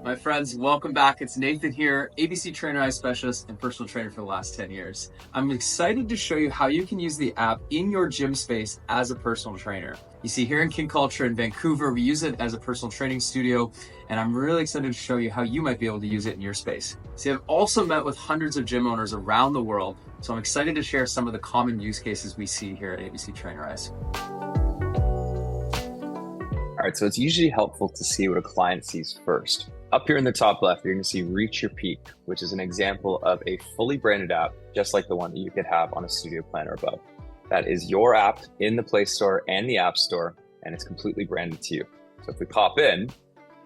My friends, welcome back. It's Nathan here, ABC Trainerize specialist and personal trainer for the last 10 years. I'm excited to show you how you can use the app in your gym space as a personal trainer. You see, here in King Culture in Vancouver, we use it as a personal training studio, and I'm really excited to show you how you might be able to use it in your space. See, I've also met with hundreds of gym owners around the world, so I'm excited to share some of the common use cases we see here at ABC Trainerize. All right, so it's usually helpful to see what a client sees first. Up here in the top left, you're going to see Reach Your Peak, which is an example of a fully branded app, just like the one that you could have on a studio plan or above. That is your app in the Play Store and the App Store, and it's completely branded to you. So if we pop in,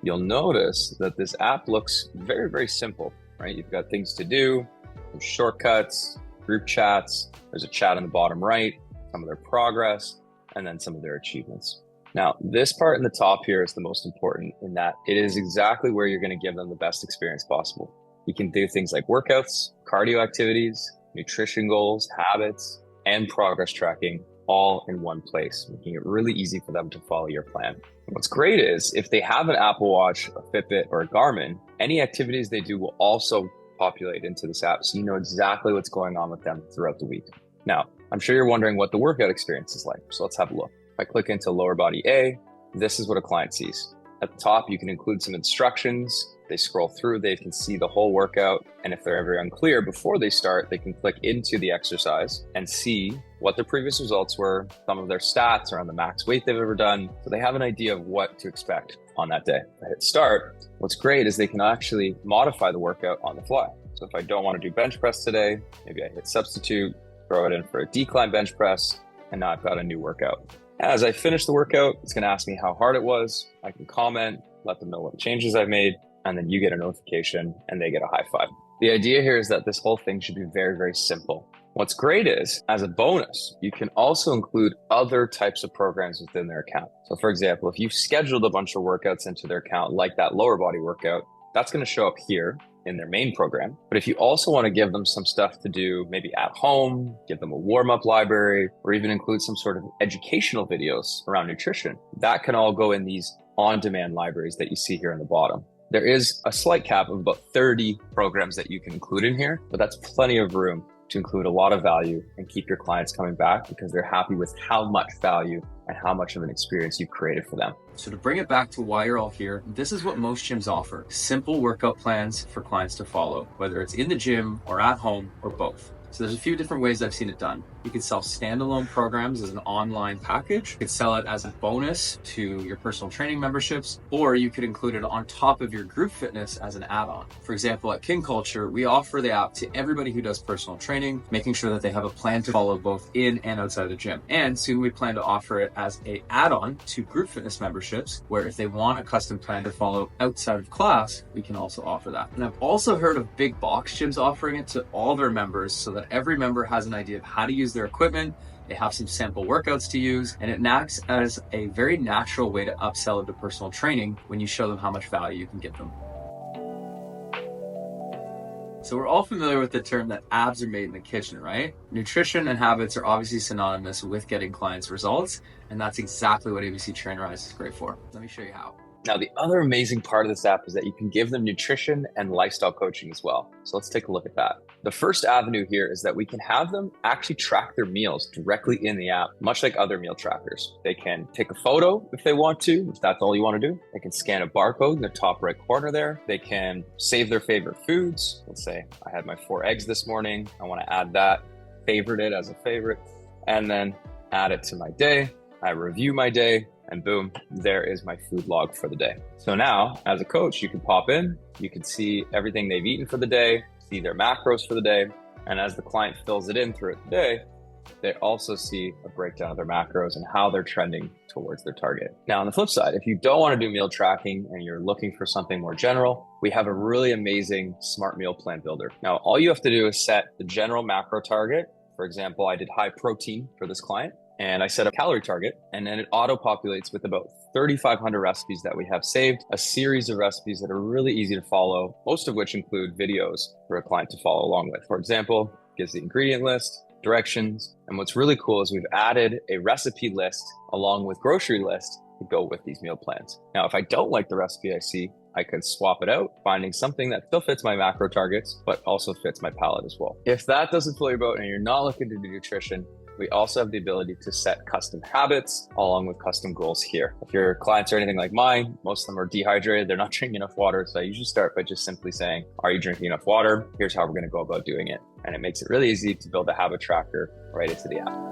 you'll notice that this app looks very, very simple, right? You've got things to do, some shortcuts, group chats. There's a chat in the bottom right, some of their progress, and then some of their achievements. Now, this part in the top here is the most important in that it is exactly where you're going to give them the best experience possible. You can do things like workouts, cardio activities, nutrition goals, habits, and progress tracking all in one place, making it really easy for them to follow your plan. And what's great is if they have an Apple Watch, a Fitbit, or a Garmin, any activities they do will also populate into this app, so you know exactly what's going on with them throughout the week. Now, I'm sure you're wondering what the workout experience is like, so let's have a look. I click into lower body A, this is what a client sees. At the top, you can include some instructions. They scroll through, they can see the whole workout. And if they're ever unclear before they start, they can click into the exercise and see what their previous results were, some of their stats around the max weight they've ever done. So they have an idea of what to expect on that day. If I hit start, what's great is they can actually modify the workout on the fly. So if I don't want to do bench press today, maybe I hit substitute, throw it in for a decline bench press, and now I've got a new workout. As I finish the workout, it's going to ask me how hard it was. I can comment, let them know what changes I've made, and then you get a notification and they get a high five. The idea here is that this whole thing should be very, very simple. What's great is, as a bonus, you can also include other types of programs within their account. So for example, if you've scheduled a bunch of workouts into their account, like that lower body workout, that's going to show up here in their main program. But if you also want to give them some stuff to do, maybe at home, give them a warm-up library, or even include some sort of educational videos around nutrition, that can all go in these on-demand libraries that you see here in the bottom. There is a slight cap of about 30 programs that you can include in here, but that's plenty of room to include a lot of value and keep your clients coming back because they're happy with how much value and how much of an experience you've created for them. So to bring it back to why you're all here, this is what most gyms offer. Simple workout plans for clients to follow, whether it's in the gym or at home or both. So there's a few different ways I've seen it done. You can sell standalone programs as an online package. You could sell it as a bonus to your personal training memberships, or you could include it on top of your group fitness as an add-on. For example, at King Culture, we offer the app to everybody who does personal training, making sure that they have a plan to follow both in and outside the gym. And soon we plan to offer it as an add-on to group fitness memberships, where if they want a custom plan to follow outside of class, we can also offer that. And I've also heard of big box gyms offering it to all their members so that every member has an idea of how to use their equipment. They have some sample workouts to use, and it acts as a very natural way to upsell into personal training when you show them how much value you can give them. So we're all familiar with the term that abs are made in the kitchen, right? Nutrition and habits are obviously synonymous with getting clients results, and that's exactly what ABC Trainerize is great for. Let me show you how. Now, the other amazing part of this app is that you can give them nutrition and lifestyle coaching as well. So let's take a look at that. The first avenue here is that we can have them actually track their meals directly in the app, much like other meal trackers. They can take a photo if they want to, if that's all you want to do. They can scan a barcode in the top right corner there. They can save their favorite foods. Let's say I had my 4 eggs this morning. I want to add that, favorite it as a favorite, and then add it to my day. I review my day. And boom, there is my food log for the day. So now, as a coach, you can pop in, you can see everything they've eaten for the day, see their macros for the day. And as the client fills it in throughout the day, they also see a breakdown of their macros and how they're trending towards their target. Now, on the flip side, if you don't want to do meal tracking and you're looking for something more general, we have a really amazing smart meal plan builder. Now, all you have to do is set the general macro target. For example, I did high protein for this client. And I set a calorie target, and then it auto-populates with about 3,500 recipes that we have saved, a series of recipes that are really easy to follow, most of which include videos for a client to follow along with. For example, gives the ingredient list, directions, and what's really cool is we've added a recipe list along with grocery list to go with these meal plans. Now, if I don't like the recipe I see, I could swap it out, finding something that still fits my macro targets, but also fits my palate as well. If that doesn't float your boat and you're not looking to do nutrition, we also have the ability to set custom habits along with custom goals here. If your clients are anything like mine, most of them are dehydrated, they're not drinking enough water. So I usually start by just simply saying, are you drinking enough water? Here's how we're going to go about doing it. And it makes it really easy to build a habit tracker right into the app.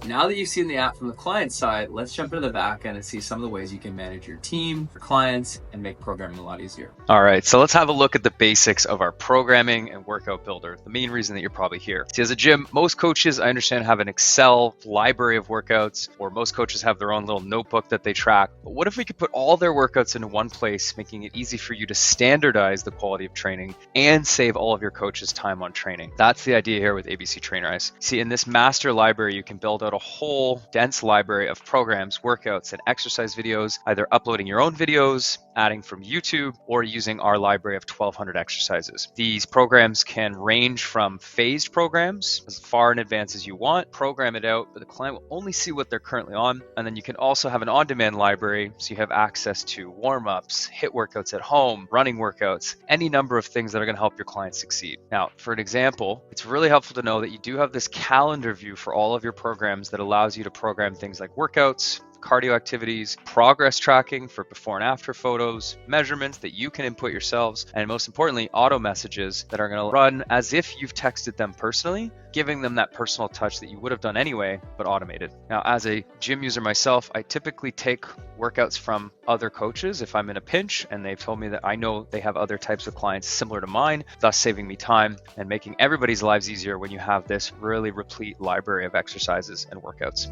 Now that you've seen the app from the client side, let's jump into the back end and see some of the ways you can manage your team, your clients, and make programming a lot easier. All right, so let's have a look at the basics of our programming and workout builder, the main reason that you're probably here. See, as a gym, most coaches, I understand, have an Excel library of workouts, or most coaches have their own little notebook that they track. But what if we could put all their workouts into one place, making it easy for you to standardize the quality of training and save all of your coaches time on training? That's the idea here with ABC Trainerize. See, in this master library, you can build out a whole dense library of programs, workouts, and exercise videos, either uploading your own videos, adding from YouTube, or using our library of 1,200 exercises. These programs can range from phased programs as far in advance as you want, program it out, but the client will only see what they're currently on. And then you can also have an on-demand library, so you have access to warm-ups, HIIT workouts at home, running workouts, any number of things that are going to help your clients succeed. Now, for an example, it's really helpful to know that you do have this calendar view for all of your programs that allows you to program things like workouts, cardio activities, progress tracking for before and after photos, measurements that you can input yourselves, and most importantly, auto messages that are going to run as if you've texted them personally, giving them that personal touch that you would have done anyway, but automated. Now, as a gym user myself, I typically take workouts from other coaches if I'm in a pinch and they've told me that I know they have other types of clients similar to mine, thus saving me time and making everybody's lives easier when you have this really replete library of exercises and workouts.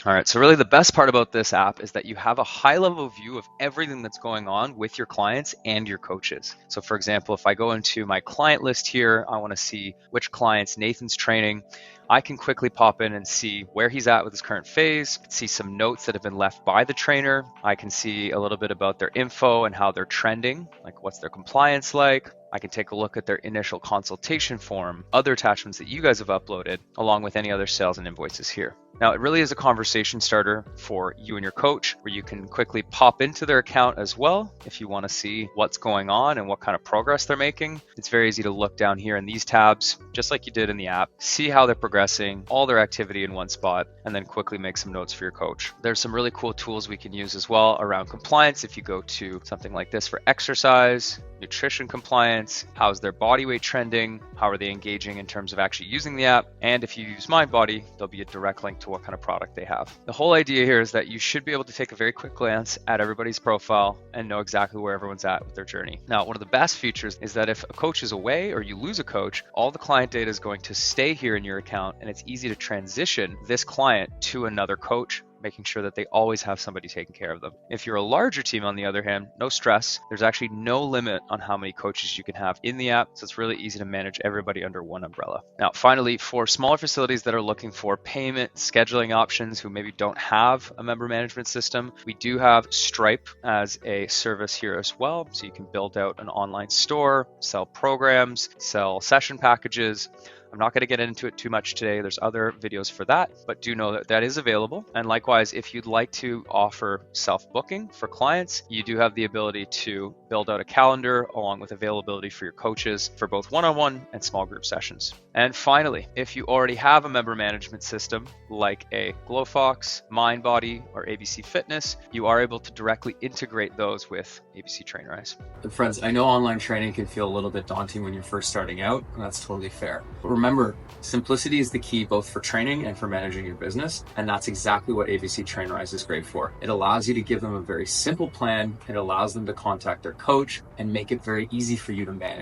All right, so really the best part about this app is that you have a high-level view of everything that's going on with your clients and your coaches. So for example, if I go into my client list here, I want to see which clients Nathan's training. I can quickly pop in and see where he's at with his current phase, see some notes that have been left by the trainer. I can see a little bit about their info and how they're trending, like what's their compliance like. I can take a look at their initial consultation form, other attachments that you guys have uploaded, along with any other sales and invoices here. Now, it really is a conversation starter for you and your coach, where you can quickly pop into their account as well if you want to see what's going on and what kind of progress they're making. It's very easy to look down here in these tabs, just like you did in the app, see how they're progressing, all their activity in one spot, and then quickly make some notes for your coach. There's some really cool tools we can use as well around compliance. If you go to something like this for exercise, nutrition compliance, how's their body weight trending, how are they engaging in terms of actually using the app, and if you use MindBody, there'll be a direct link to what kind of product they have. The whole idea here is that you should be able to take a very quick glance at everybody's profile and know exactly where everyone's at with their journey. Now, one of the best features is that if a coach is away or you lose a coach, all the client data is going to stay here in your account, and it's easy to transition this client to another coach, making sure that they always have somebody taking care of them. If you're a larger team, on the other hand, no stress. There's actually no limit on how many coaches you can have in the app, so it's really easy to manage everybody under one umbrella. Now, finally, for smaller facilities that are looking for payment scheduling options, who maybe don't have a member management system, we do have Stripe as a service here as well. So you can build out an online store, sell programs, sell session packages. I'm not going to get into it too much today. There's other videos for that, but do know that that is available. And likewise, if you'd like to offer self-booking for clients, you do have the ability to build out a calendar along with availability for your coaches for both one-on-one and small group sessions. And finally, if you already have a member management system like a GlowFox, MindBody, or ABC Fitness, you are able to directly integrate those with ABC Trainerize. But friends, I know online training can feel a little bit daunting when you're first starting out, and that's totally fair. But remember, simplicity is the key both for training and for managing your business, and that's exactly what ABC Trainerize is great for. It allows you to give them a very simple plan. It allows them to contact their coach and make it very easy for you to manage.